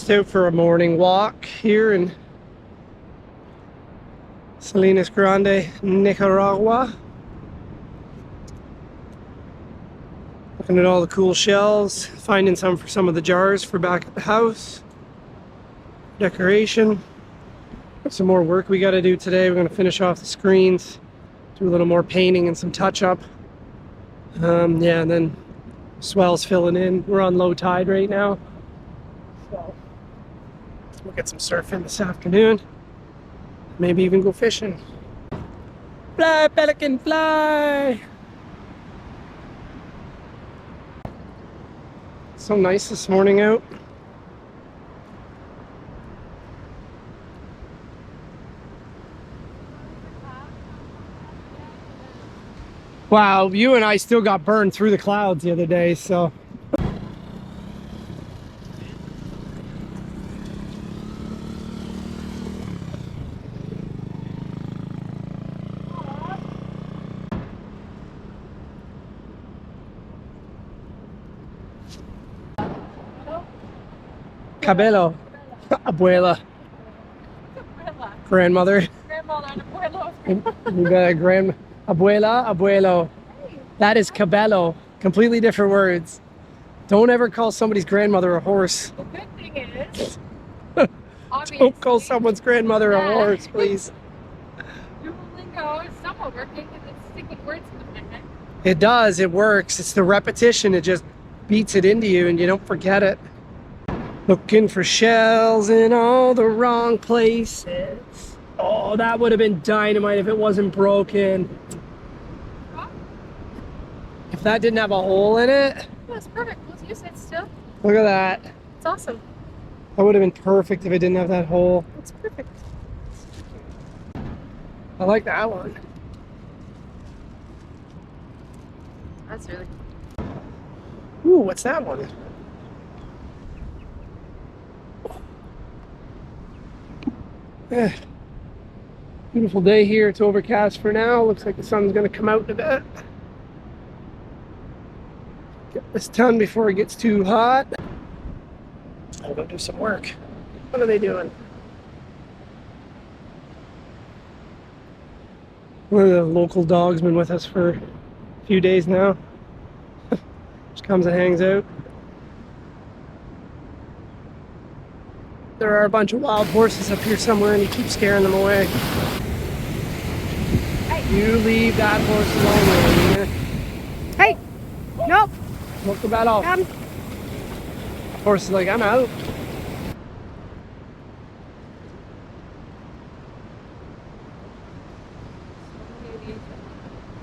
Just out for a morning walk here in Salinas Grande, Nicaragua. Looking at all the cool shells, finding some for some of the jars for back at the house. Decoration. Got some more work we got to do today. We're going to finish off the screens, do a little more painting and some touch up. Yeah, and then swells filling in. We're on low tide right now, so we'll get some surfing this afternoon. Maybe even go fishing. Fly, pelican, fly! So nice this morning out. Wow, you and I still got burned through the clouds the other day, so. Cabello. Abuela. Grandmother. Grandmother and abuelo. You got a abuela, abuelo. That is cabello. Completely different words. Don't ever call somebody's grandmother a horse. The good thing is, Don't call someone's grandmother a horse, please. Duolingo is somewhat working because it's sticking words in the minute. It does. It works. It's the repetition. It just beats it into you and you don't forget it. Looking for shells in all the wrong places. Oh, that would have been dynamite if it wasn't broken. What? If that didn't have a hole in it. That's perfect. Let's use it still. Look at that. It's awesome. That would have been perfect if it didn't have that hole. It's perfect. I like that one. That's really Ooh, what's that one? Eh. Beautiful day here. It's overcast for now. Looks like the sun's going to come out in a bit. Get this done before it gets too hot. I'll go do some work. What are they doing? One of the local dogs been with us for a few days now. Just comes and hangs out. There are a bunch of wild horses up here somewhere and he keeps scaring them away. Hey. You leave that horse alone. Hey! Nope! Look about all. Horse is like, I'm out.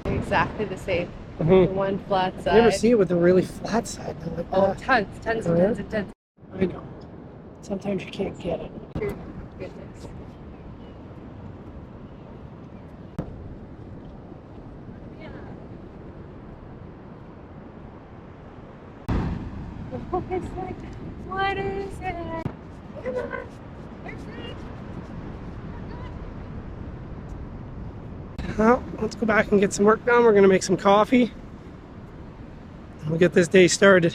Exactly the same. Mm-hmm. One flat side. You never see it with the really flat side. Like Oh, tons and tons and tons. I know. Sometimes you can't get it. Goodness. Yeah. It's like, what is it? Come on. There's it. Well, let's go back and get some work done. We're going to make some coffee. And we'll get this day started.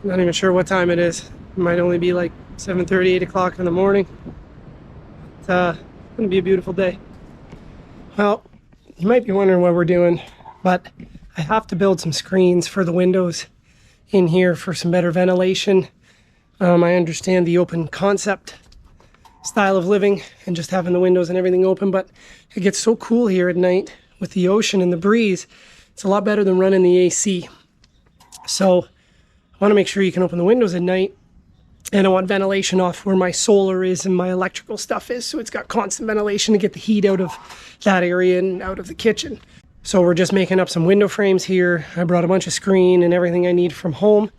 I'm not even sure what time it is. It might only be like 7:30, 8 o'clock in the morning. It's going to be a beautiful day. Well, you might be wondering what we're doing, but I have to build some screens for the windows in here for some better ventilation. I understand the open concept style of living and just having the windows and everything open, but it gets so cool here at night with the ocean and the breeze. It's a lot better than running the AC. So I want to make sure you can open the windows at night, and I want ventilation off where my solar is and my electrical stuff is, so it's got constant ventilation to get the heat out of that area and out of the kitchen. So we're just making up some window frames here. I brought a bunch of screen and everything I need from home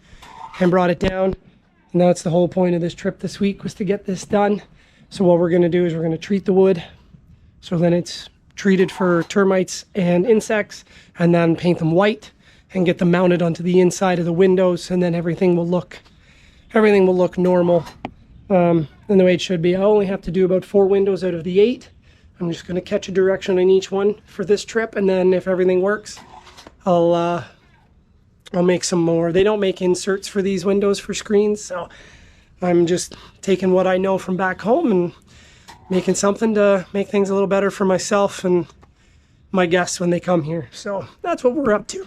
and brought it down, and that's the whole point of this trip this week, was to get this done. So what we're going to do is we're going to treat the wood, so then it's treated for termites and insects, and then paint them white and get them mounted onto the inside of the windows, and then everything will look normal, and the way it should be. I only have to do about 4 windows out of the 8. I'm just going to catch a direction on each one for this trip, and then if everything works, I'll make some more. They don't make inserts for these windows for screens, so I'm just taking what I know from back home and making something to make things a little better for myself and my guests when they come here. So that's what we're up to.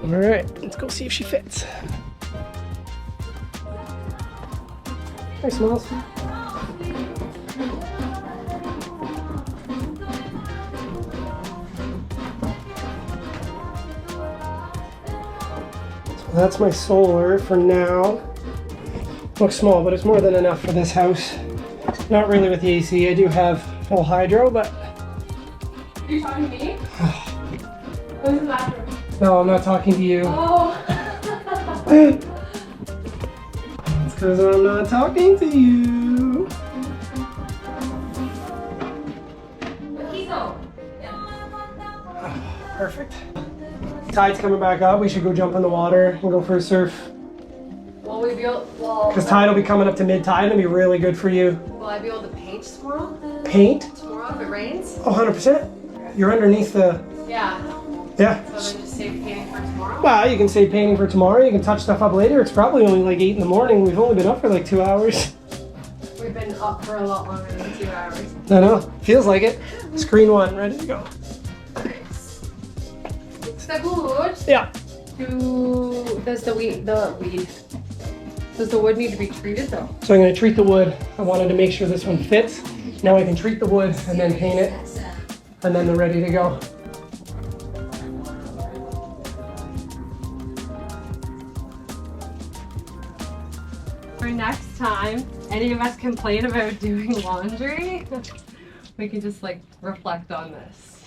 All right, let's go see if she fits. Hi, Smalls. So that's my solar for now. Looks small, but it's more than enough for this house. Not really with the AC. I do have full hydro, but... Are you talking to me? Who's in the bathroom? No, I'm not talking to you. Oh. It's because I'm not talking to you. Perfect. Tide's coming back up. We should go jump in the water and go for a surf. Will we be able? Well, Because tide will be coming up to mid-tide. It'll be really good for you. will I be able to paint tomorrow? Paint? Tomorrow if it rains? Oh, 100%. You're underneath the... Yeah. Yeah. So then just save painting for tomorrow? Well, you can save painting for tomorrow. You can touch stuff up later. It's probably only like 8 in the morning. We've only been up for like 2 hours. We've been up for a lot longer than 2 hours. I know. Feels like it. Screen one, ready to go. Nice. Ist gut? Yeah. Does the weed, does the wood need to be treated though? So I'm going to treat the wood. I wanted to make sure this one fits. Now I can treat the wood and then paint it. And then they're ready to go. For next time, any of us complain about doing laundry, we can just like reflect on this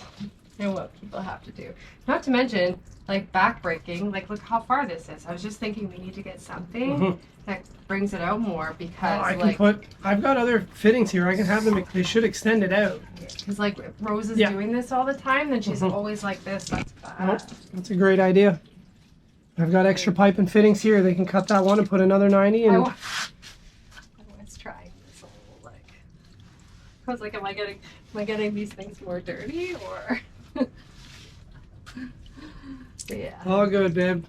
and what people have to do. Not to mention, like backbreaking, like look how far this is. I was just thinking we need to get something that brings it out more because I can like, put, I've got other fittings here. I can have them, they should extend it out. because like if Rose is Yeah. doing this all the time, then she's always like this. That's bad. Nope, that's a great idea. I've got extra pipe and fittings here. They can cut that one and put another 90 I and was trying this whole like. I was like, am I getting these things more dirty or? Yeah. all good, babe.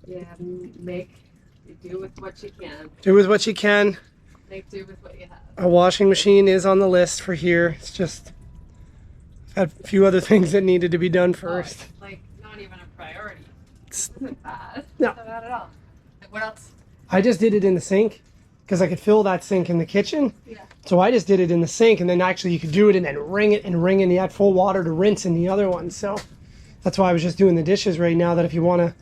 Yeah. Make do with what you can. Do with what you can. Make do with what you have. A washing machine is on the list for here. It's just, I've had a few other things that needed to be done first. Oh, it's, like not even a priority. It's- This isn't bad. No. It's not bad at all. Like, what else? I just did it in the sink because I could fill that sink in the kitchen. Yeah. So I just did it in the sink, and then actually you could do it and then wring it, and you had full water to rinse in the other one. So that's why I was just doing the dishes right now, that if you want to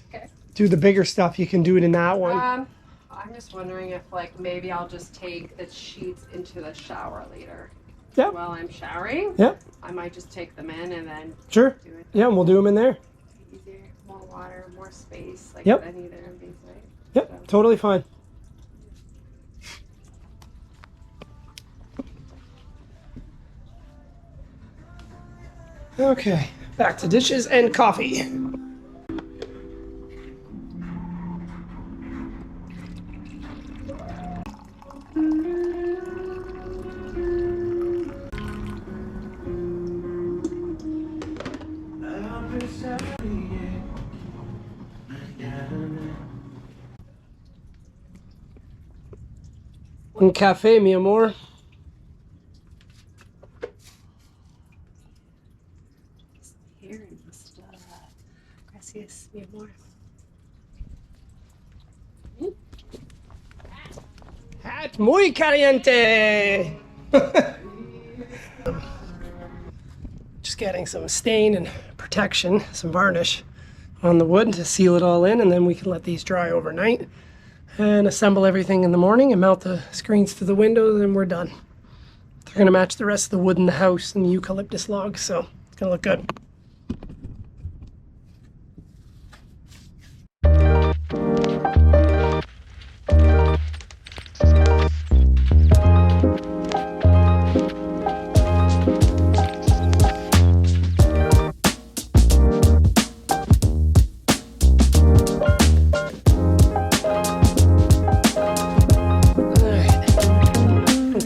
Okay. do the bigger stuff, you can do it in that one. I'm just wondering if like maybe I'll just take the sheets into the shower later. Yeah. While I'm showering. Yeah, I might just take them in and then sure. do it. Yeah, and we'll do them in there. Easier, more water, more space. Like Yep. I need there and things like. Yep, totally fine. Okay, back to dishes and coffee. Un café, mi amor. Here and just gracias, mi amor. Hat muy caliente. Just getting some stain and protection, some varnish on the wood to seal it all in, and then we can let these dry overnight and assemble everything in the morning and mount the screens to the windows, and we're done. They're going to match the rest of the wood in the house and the eucalyptus logs, so it's going to look good.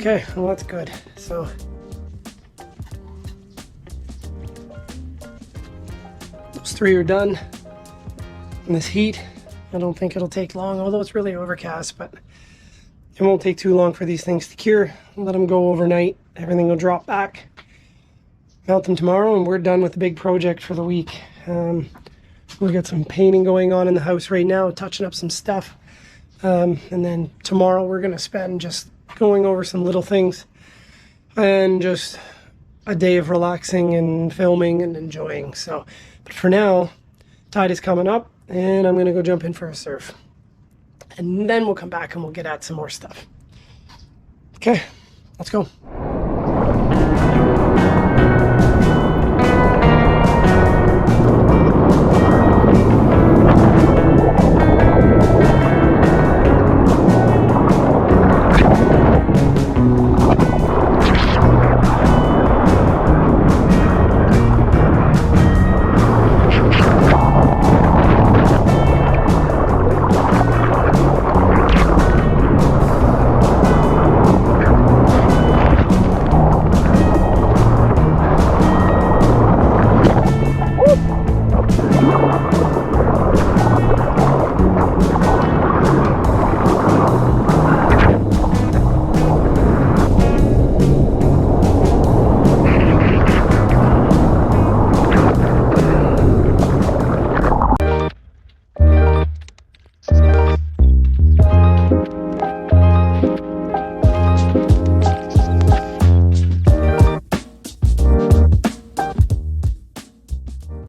Okay, well that's good. So those 3 are done. In this heat, I don't think it'll take long, although it's really overcast, but it won't take too long for these things to cure. Let them go overnight. Everything will drop back. Mount them tomorrow, and we're done with the big project for the week. We've got some painting going on in the house right now, touching up some stuff. And then tomorrow we're going to spend just going over some little things and just a day of relaxing and filming and enjoying. So, but for now, tide is coming up and I'm going to go jump in for a surf. And then we'll come back and we'll get at some more stuff. Okay, let's go.